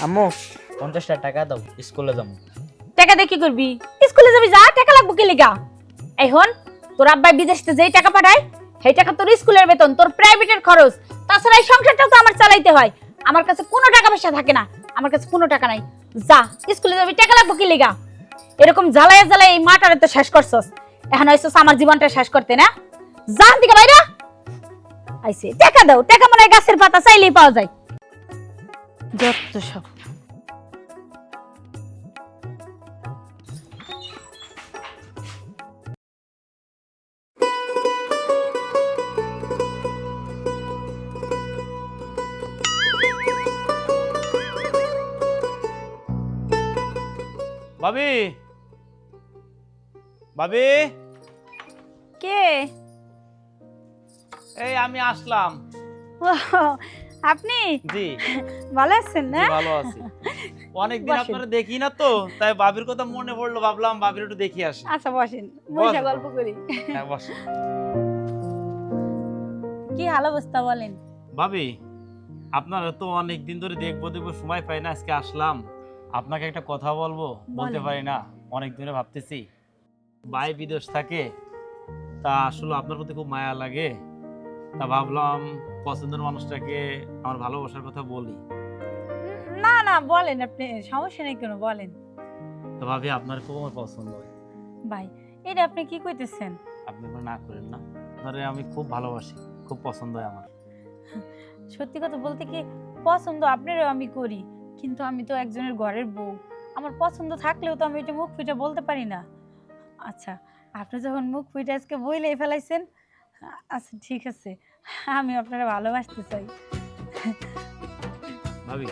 আম্মু 50 টাকা দাও, স্কুলে যাবো। টাকা দিয়ে কি করবি? স্কুলে যাবি, যা, টাকা লাগবে কি লিগা? এখন তোর আব্বাই বিদেশে যেই টাকা পাঠায় সেই টাকা তোর স্কুলের বেতন, তোর প্রাইভেটের খরচ, তাছাড়া এই সংসারটাও তো আমার চালাইতে হয়। আমার কাছে কোনো টাকা পয়সা থাকে না, আমার কাছে কোনো টাকা নাই। যা, স্কুলে যাবি, টাকা লাগবে কি লিগা? এরকম জ্বালায় জ্বালায় এই মাটারে তো শেষ করছস, এখন হইছস আমার জীবনটা শেষ করতে না। যা দিকে বাইরা আইছে, টাকা দাও। টাকা মনে হয় গাছের পাতা চাইলেই পাওয়া যায়। যত সব। ভাবি, ভাবি, কে? এই আমি আসলাম। ও, আপনি জি ভালো আছেন না? জি, ভালো আছি। অনেকদিন বসেন। আপনারা দেখি না তো, তাই ভাবির কথা মনে পড়লো, ভাবলাম ভাবির একটু দেখি আসি। আচ্ছা বসেন, বসে বসো। গল্প করি। হ্যাঁ বসো। কি হাল অবস্থা বলেন? ভাবি, আপনারা তো অনেকদিন ধরে দেখবো দেখবো সময় পাই না, আজকে আসলাম। আপনাকে একটা কথা বলবো, বলতে বলেন। পারি না, অনেক দিনে ভাবতেছি। ভাই বিদেশ থাকে, তা আসলে আপনার প্রতি খুব মায়া লাগে, তা ভাবলাম পছন্দের মানুষটাকে আমার ভালোবাসার কথা বলি। না না, বলেন, আপনি সমস্যা নেই, কেন বলেন। তো ভাবি আপনার খুব আমার পছন্দ হয়। ভাই, এটা আপনি কি কইতেছেন? আপনি এবার না করেন না, আপনারে আমি খুব ভালোবাসি, খুব পছন্দ হয় আমার। সত্যি কথা বলতে কি, পছন্দ আপনারও আমি করি, কিন্তু আমি তো একজনের ঘরের বউ। আমার পছন্দ থাকলেও তো আমি এটা মুখ ফুটে বলতে পারি না। আচ্ছা, আপনি যখন মুখ ফুটে আজকে বইলেই ফেলাইছেন, আচ্ছা ঠিক আছে, আমি আপনারা ভালোবাসতে চাই। ভাবি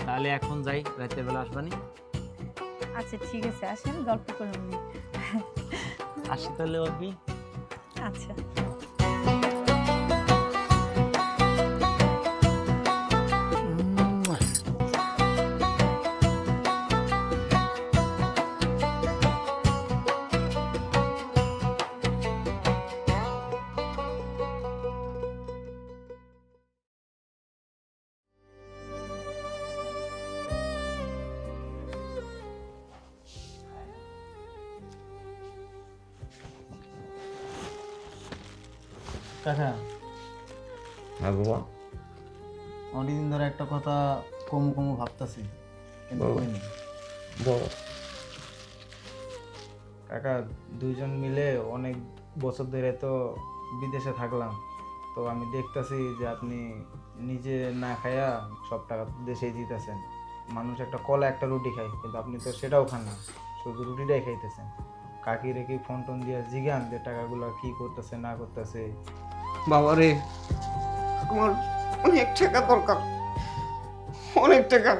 তাহলে এখন যাই, রাতের বেলা আসবানি। আচ্ছা ঠিক আছে, আসেন গল্প করুন। আসি তাহলে ভাবি। আচ্ছা। কাকা, হ্যাঁ বাবা, অনেকদিন ধরে একটা কথা কমু কমু ভাবতাছি, কিন্তু বলো। কইনি। বলো। কাকা, দুইজন মিলে অনেক বছর ধরে তো বিদেশে থাকলাম, তো আমি দেখতাছি যে আপনি নিজে না খায়া সব টাকা দেশেই দিতেছেন। মানুষ একটা কলা একটা রুটি খায়, কিন্তু আপনি তো সেটাও খান না, শুধু রুটিটাই খাইতেছেন। কাকিরে কি ফোন টোন দিয়ে জিগান যে টাকাগুলো কি করতেছে না করতেছে? বাবা রে, আমার অনেক টাকা দরকার, অনেক টাকা।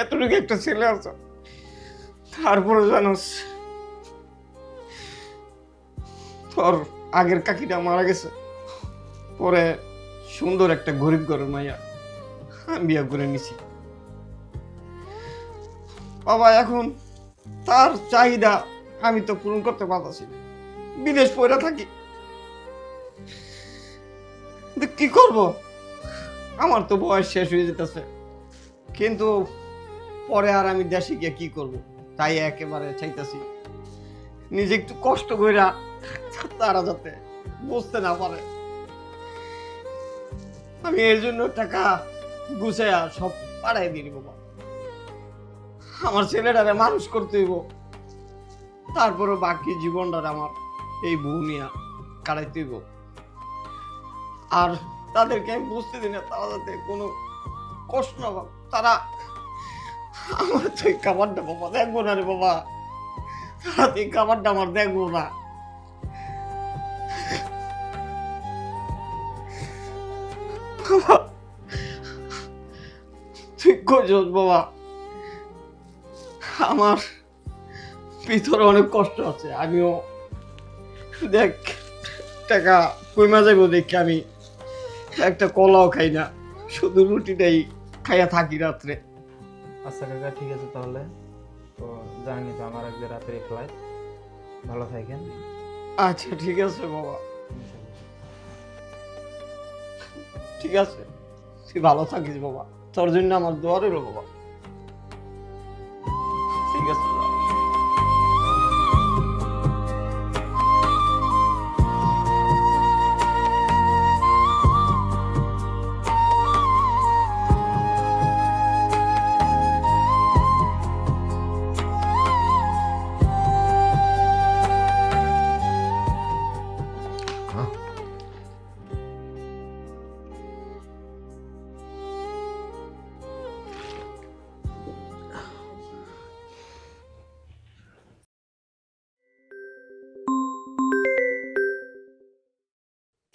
এতটুকু একটা ছেলে আছে, তারপরে জানোস তোর আগের কাকিটা মারা গেছে, পরে সুন্দর একটা গরিব ঘরের মাইয়া আমি বিয়ে করে নিছি। বাবা এখন তার চাহিদা আমি তো পূরণ করতে পারতাছি না, বিদেশ পয়রা থাকি, কিন্তু কি করব, আমার তো বয়স শেষ হয়ে যেতেছে। কিন্তু পরে আর আমি দেশে গিয়ে কি করব, তাই একেবারে চাইতেছি নিজে একটু কষ্ট কইরা তারা যাতে বুঝতে না পারে। আমি এর জন্য টাকা গুছাইয়া সব পাড়াই দিই বাবা। আমার ছেলেটারে মানুষ করতে হইব, তারপরে বাকি জীবনটা আমার এই বউ নিয়ে কাটাইতে হইব। আর তাদেরকে আমি বুঝতে দিই না, তারা যাতে কোনো কষ্ট না পায়। তারা আমার তো এই খাবারটা বাবা দেখবো না রে বাবা, তারা তো এই খাবারটা আমার দেখবো না। বাবা, তুই কইছস বাবা, আমার ভিতরে অনেক কষ্ট আছে। আমিও দেখ টাকা কইমা যাইব দেখি আমি একটা কলাও খাই না, শুধু রুটিটাই খাইয়া থাকি রাত্রে। আচ্ছা কাকা, ঠিক আছে তাহলে, তো জানি তো আমার আজকে রাতের ফ্লাইট। ভালো থাকেন। আচ্ছা ঠিক আছে বাবা, ঠিক আছে, তুই ভালো থাকিস বাবা। তোর জন্য আমার দোয়া রইল বাবা। ঠিক আছে যাও।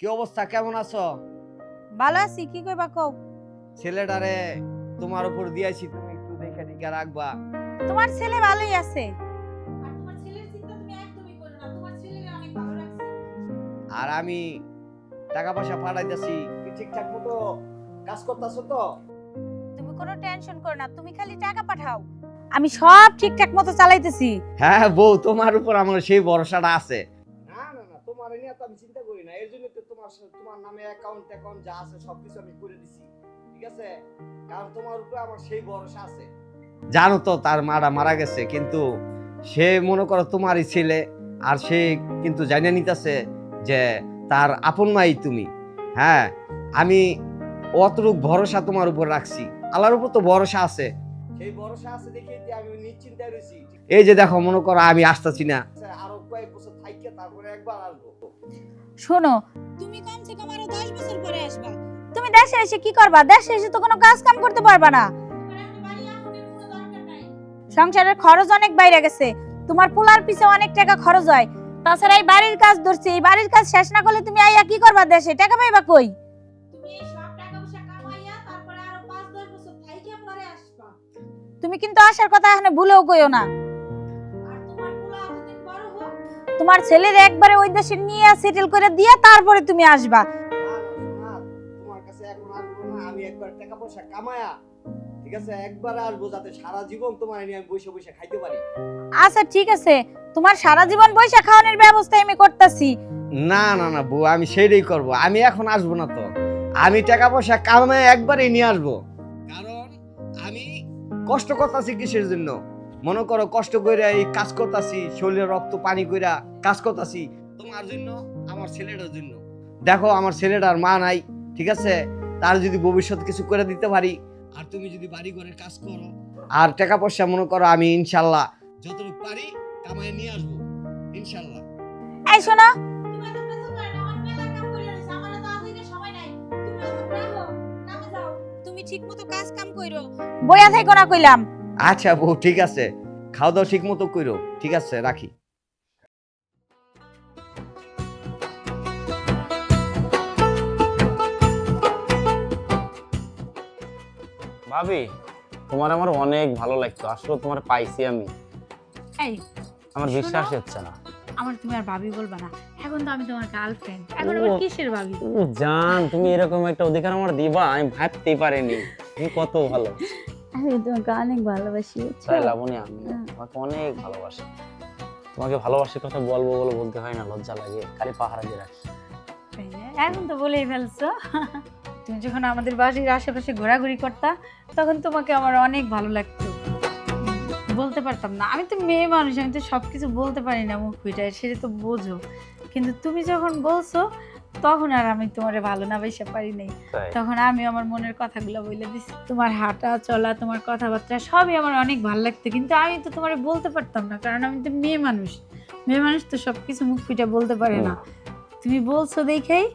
কি অবস্থা, কেমন আছো? ভালো আছি, কি কইবা কও? ছেলেটারে তোমার উপর দিয়েছি, তুমি একটু দেখে টিকে রাখবা। তোমার ছেলে ভালোই আছে। আর আমি টাকা পয়সা পাঠাইতেছি, কি ঠিকঠাক মতো কাজ করতেছো তো? তুমি কোনো টেনশন করো না, তুমি খালি টাকা পাঠাও, আমি সব ঠিকঠাক মতো চালাইতেছি। হ্যাঁ বউ, তোমার উপর আমার সেই ভরসাটা আছে। না না না, তোমার নিয়ে তো আমি চিন্তা করি না, এর জন্য তো তোমার নামে অ্যাকাউন্ট যা আছে সবকিছু আমি করে দিছি, ঠিক আছে? কারণ তোমার উপর আমার সেই ভরসা আছে। জানো তো তার মারা মারা গেছে, কিন্তু সে মনে করো তোমারই ছেলে, আর সে কিন্তু জানিয়ে নিতেছে যে তার আপন মাই তুমি। হ্যাঁ, আমি অতটুক ভরসা তোমার উপর রাখছি, আল্লাহর উপর তো ভরসা আছে, সেই ভরসা আছে দেখে আমি নিশ্চিন্তায় রয়েছি। এই যে দেখো, মনে করো আমি আসতেছি না, আরো কয়েক বছর থাইকে তারপরে একবার আসবো। শোনো, তুমি কমসে কম আরো 10 বছর পরে আসবা। তুমি দেশে এসে কি করবা? দেশে এসে তো কোনো কাজ কাম করতে পারবা না। সংসারের খরচ অনেক বাইরে গেছে, তোমার পোলার পিছে অনেক টাকা খরচ হয়। তাছাড়া এই বাড়ির কাজ ধরছি, এই বাড়ির কাজ শেষ না করলে তুমি আইয়া কি করবা? দেশে টাকা পাইবা কই? তুমি এই সব টাকা পয়সা কামাইয়া তারপরে আরো 5-10 বছর থাইকা পরে আসবা। তুমি কিন্তু আসার কথা এখানে ভুলেও কইও না। আর তোমার পোলা যতদিন বড় হোক, তোমার ছেলের একবারে ওই দেশে নিয়ে সেটেল করে দিয়া তারপরে তুমি আসবা। তোমার কাছে এখন আসবো না, আমি একবার টাকা পয়সা কামায়া, ঠিক আছে, একবার আসবো, যাতে সারা জীবন তোমার নিয়ে আমি বসে বসে খাইতে পারি। আচ্ছা ঠিক আছে, তোমার সারা জীবন বৈশা খাওয়ানোর ব্যবস্থা আমি করতেছি। না না না বউ, আমি সেইটাই করব। আমি এখন আসবো না তো, আমি টাকা পয়সা কামায় একবারই নিয়ে আসবো। কারণ আমি কষ্ট করতেছি কিসের জন্য? মনে করো কষ্ট কইরা এই কাজ করতেছি, শরীরে রক্ত পানি কইরা কাজ করতেছি তোমার জন্য, আমার ছেলেটার জন্য। দেখো আমার ছেলেটার মা নাই, ঠিক আছে, তার যদি ভবিষ্যৎ কিছু করে দিতে পারি, আর তুমি যদি বাড়ি ঘরে কাজ করো, আর টাকা পয়সা মনে করো আমি ইনশাল্লাহ যতটুকু পারি কামাই নিয়ে আসবো ইনশাল্লাহ। এই শোনো, তুমি ঠিকমতো কাজ কাম কইরো, বইয়া থাইকো না কইলাম। আচ্ছা বউ, ঠিক আছে, খাওয়া দাওয়া ঠিক মতো কইরো, ঠিক আছে, রাখি। ভাবি, তোমার আমার অনেক ভালো লাগতো, আসলে তোমার পাইছি আমি, এই আমার শোনো, বিশ্বাস হচ্ছে না। আমার তুমি আর ভাবি বলবা না, এখন তো আমি তোমার গার্লফ্রেন্ড, এখন আবার কিসের ভাবি? জান, তুমি এরকম একটা অধিকার আমার দিবা আমি ভাবতেই পারিনি। তুমি কত ভালো। আমি তোমাকে অনেক ভালোবাসি। তাই লাবণী, আমি তোমাকে অনেক ভালোবাসি। তোমাকে ভালোবাসার কথা বলবো বলতে হয় না, লজ্জা লাগে, খালি পাহারা দিয়ে রাখি। এখন তো বলেই ফেলছো। তুমি যখন আমাদের বাড়ির আশেপাশে ঘোরাঘুরি করতা, তখন তোমাকে আমার অনেক ভালো লাগতো। বলতে পারতাম না, আমি তো মেয়ে মানুষ, আমি তো সবকিছু বলতে পারি না মুখ ফুটায়, সেটা তো বোঝো। কিন্তু তুমি যখন বলছো, তখন আর আমি তোমারে ভালো না বেশি পারি নাই। তখন আমি আমার মনের কথাগুলো বলে দিছি। তোমার হাঁটা চলা, তোমার কথাবার্তা সবই আমার অনেক ভালো লাগতো, কিন্তু আমি তো তোমারে বলতে পারতাম না, কারণ আমি তো মেয়ে মানুষ। মেয়ে মানুষ তো সবকিছু মুখ ফুটে বলতে পারে না। তুমি বলছো দেখেই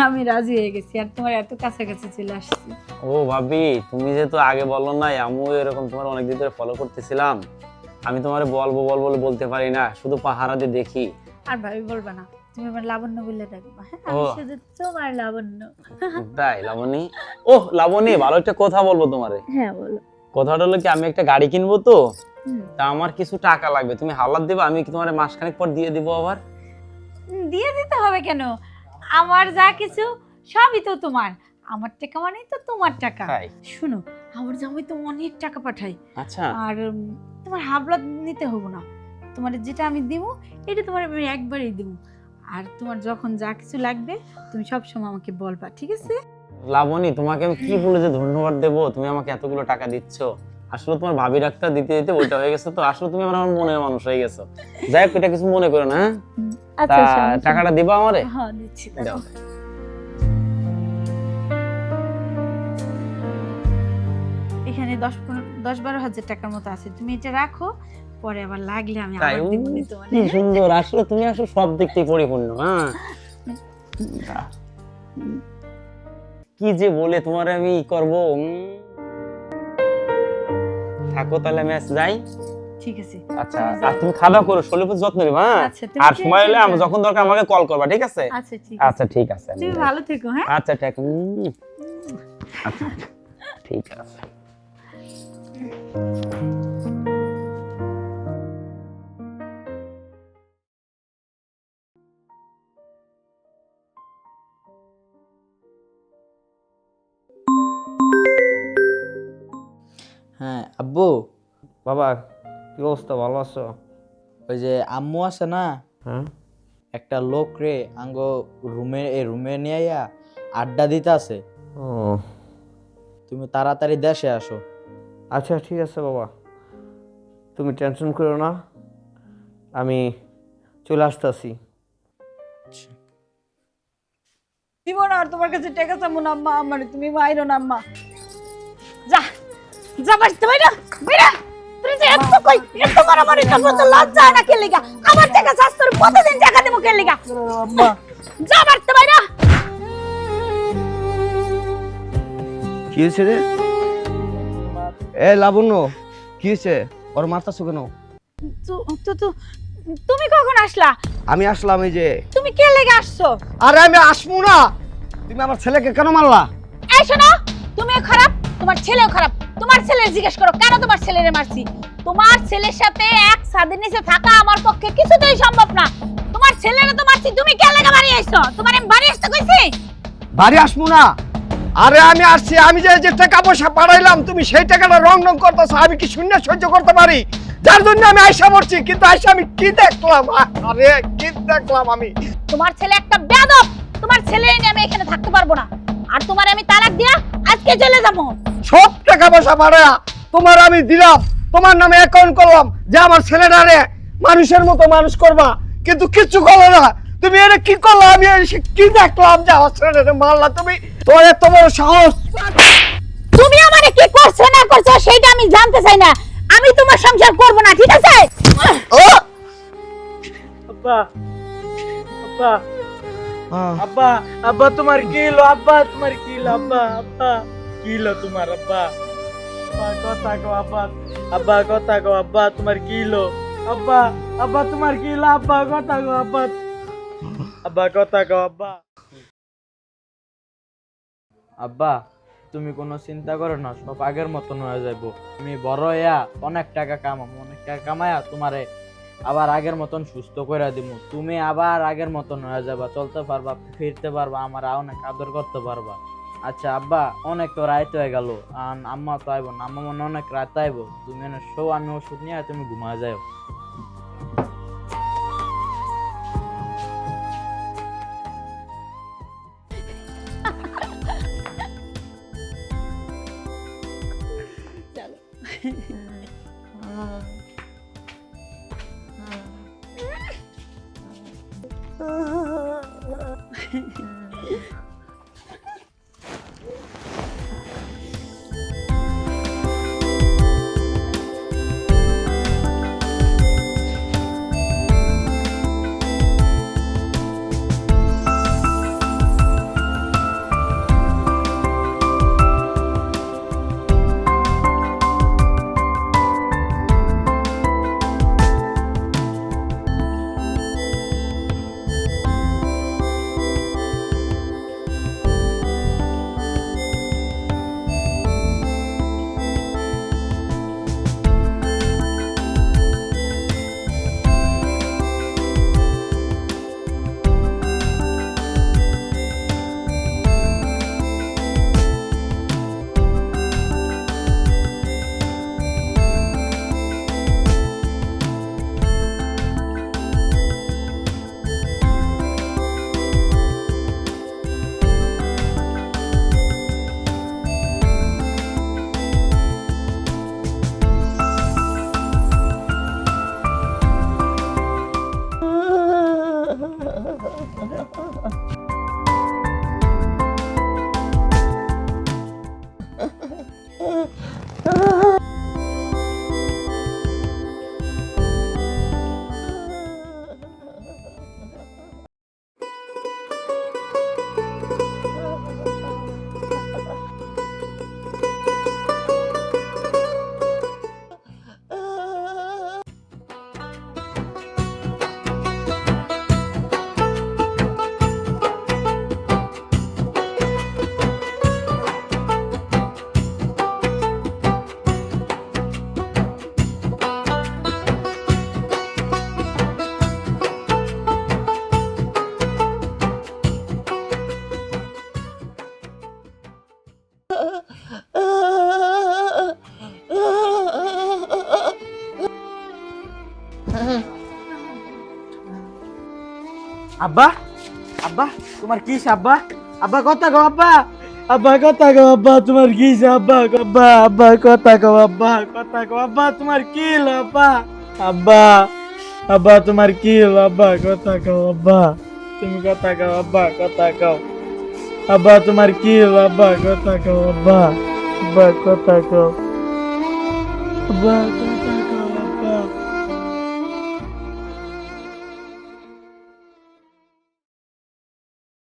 আমি রাজি হয়ে গেছি, আর তোমার এত কাছাকাছি চলে আসছি। ও ভাবি, তুমি যেহেতু আগে বললো না, আমিও এরকম তোমার অনেকদিন ধরে ফলো করতেছিলাম। আমি তোমারে বলবো বলতে পারি না, শুধু পাহারা দিয়ে দেখি। আর ভাবি বলবা না, তুমি আমার লাবণ্য বলে ডাকবা। হ্যাঁ, আমি শুধু তোমার লাবণ্য। তাই লাবণী? ও লাবণী, ভালো একটা কথা বলবো তোমারে। হ্যাঁ বলো। কথাটা হলো কি, আমি একটা গাড়ি কিনবো তো, তা আমার কিছু টাকা লাগবে, তুমি হাওলাত দিবা, আমি কি তোমার মাসখানেক পর দিয়ে দিব। আবার দিয়ে দিতে হবে কেন? আমার যা কিছু সবই তো তোমার, আমার টাকা মানেই তো তোমার টাকা। শুনো, আমার জামাই তো অনেক টাকা পাঠাই। আচ্ছা, আর তোমার হাবলাত নিতে হবে না, তোমার যেটা আমি দিব এটা তোমার আমি একবারই দিব। আর তোমার যখন যা কিছু লাগবে তুমি সব সময় আমাকে বলবা, ঠিক আছে? ও লাবণী, তোমাকে আমি কি বলে যে ধন্যবাদ দেবো, তুমি আমাকে এতগুলো টাকা দিচ্ছ। আসলে তোমার ভাবি ডাক্তার দিতে দিতে ওইটা হয়ে গেছে, তো আসলে তুমি আমার মনের মানুষ হয়ে গেছো। যাই হোক, এটা কিছু মনে করো না, হ্যাঁ? তা টাকাটা দিবা আমারে? হ্যাঁ দিচ্ছি। দাও। এখানে 10-12 হাজার টাকার মতো আছে, তুমি এটা রাখো, পরে আবার লাগলে আমি তাই? আবার দিব নি তোমার। কি সুন্দর, আসলে তুমি আসলে সব দিক থেকে পরিপূর্ণ। হ্যাঁ, কি যে বলে তোমার আমি করব। থাকো তাহলে, আমি আজ যাই। ঠিক আছে। আচ্ছা, আর তুমি খাওয়া দাওয়া করো, শরীরের যত্ন নিবা। হ্যাঁ, আচ্ছা, তুমি আর সময় হলে আমি যখন দরকার আমাকে কল করবা, ঠিক আছে? আচ্ছা ঠিক আছে। আচ্ছা ঠিক আছে, তুমি ভালো থেকো। হ্যাঁ, আচ্ছা ঠিক আচ্ছা ঠিক আছে। হ্যাঁ আব্বু, বাবা, কি অবস্থা, ভালো আছো? ওই যে আম্মু আছে না, হ্যাঁ। একটা লোক রে আঙ্গ রুমে নিয়ে আইয়া আড্ডা দিতে আছে। ও তুমি তাড়াতাড়ি দেশে আসো। আচ্ছা ঠিক আছে বাবা, তুমি টেনশন করো না, আমি চলে আসতেছি। দিব না আর তোমার কাছে টাকা চাবো না আম্মা, আমার তুমি মাইরো না আম্মা। যা যা বাড়িতে বাইরা বাইরা। তুই যে এত মারামারি করবো তো লজ্জা না কে লিগা? আমার টাকা চাস, তোর প্রতিদিন টাকা দেবো কে লিগা? আম্মা যা বাড়িতে বাইরা। কি হয়েছে রে? এ লাবণ্য, কি হয়েছে? ওর মারতাছো কেন? তুমি কখন আসলা? আমি আসলাম, এই যে। তুমি কে লেগে আসছো? আরে আমি আসবো না, তুমি আমার ছেলেকে কেন মারলা? এই শোনো, তুমিও খারাপ, তোমার ছেলেও খারাপ। তোমার ছেলের জিজ্ঞেস করো কেন তোমার ছেলেরে মারছি। তোমার ছেলের সাথে এক ছাদের নিচে থাকা আমার পক্ষে কিছুতেই সম্ভব না। তোমার ছেলেরে তো মারছি, তুমি কে লেগে বাড়ি আইছো? তোমার আমি বাড়ি আসতে কইছি? বাড়ি আসবো না। আরে আমি আসছি, আমি যে টাকা পয়সা পাঠাইলাম, তুমি সেই টাকাটা রং করতেছো, আমি কি শূন্য সহ্য করতে পারি? যার জন্য আমি আয়সা মরছি, কিন্তু আয়সা আমি কি দেখলাম? আরে কি দেখলাম আমি? তোমার ছেলে একটা বেয়াদব। তোমার ছেলে নিয়ে আমি এখানে থাকতে পারবো না, আর তোমার আমি তালাক দিয়া আজকে চলে যাবো। সব টাকা পয়সা পাঠায়া তোমার আমি দিলাম, তোমার নামে অ্যাকাউন্ট করলাম যে আমার ছেলেটারে মানুষের মতো মানুষ করবা, কিন্তু কিচ্ছু করলো না। তুমি এটা কি করলা? আমি এসে কি দেখলাম যে আমার ছেলেটারে মারলা তুমি? তোমার এত বড় সাহস! তুমি আমারে কি করছো না করছো সেটা আমি জানতে চাই না। আমি তোমার সংসার করব না, ঠিক আছে? ও আব্বা আব্বা আব্বা আব্বা, তোমার কি হলো? আব্বা তোমার কি হলো? আব্বা আব্বা কি হলো তোমার? আব্বা কথা কও আব্বা, আব্বা কথা কও আব্বা, তোমার কি হলো? আব্বা আব্বা তোমার কি হলো? আব্বা কথা কও আব্বা, আব্বা কথা কও আব্বা। আব্বা, তুমি কোনো চিন্তা করো না, সব আগের মতন হয়ে যাবো। তুমি বড় হইয়া অনেক টাকা কামাবো, অনেক টাকা কামায়া তোমারে আবার আগের মতন সুস্থ করে দিব। তুমি আবার আগের মতন হয়ে যাবা, চলতে পারবা, ফিরতে পারবা, আমার অনেক আদর করতে পারবা। আচ্ছা আব্বা, অনেক তো রাত হয়ে গেল, আর আম্মা তো আইব না, আম্মা মনে অনেক রাত আইব। তুমি শো, আমি ওষুধ নিয়ে তুমি ঘুমা যাও। আব্বা আব্বা তোমার কি আব্বা আব্বা কথা কও আব্বা আব্বা কথা কও আব্বা তোমার কি আব্বা আব্বা আব্বা কথা কও আব্বা কথা কও আব্বা তোমার কি আব্বা আব্বা আব্বা তোমার কি আব্বা কথা কও আব্বা তুমি কথা কও আব্বা কথা কও আব্বা তোমার কি আব্বা কথা কও আব্বা আব্বা কথা কও আব্বা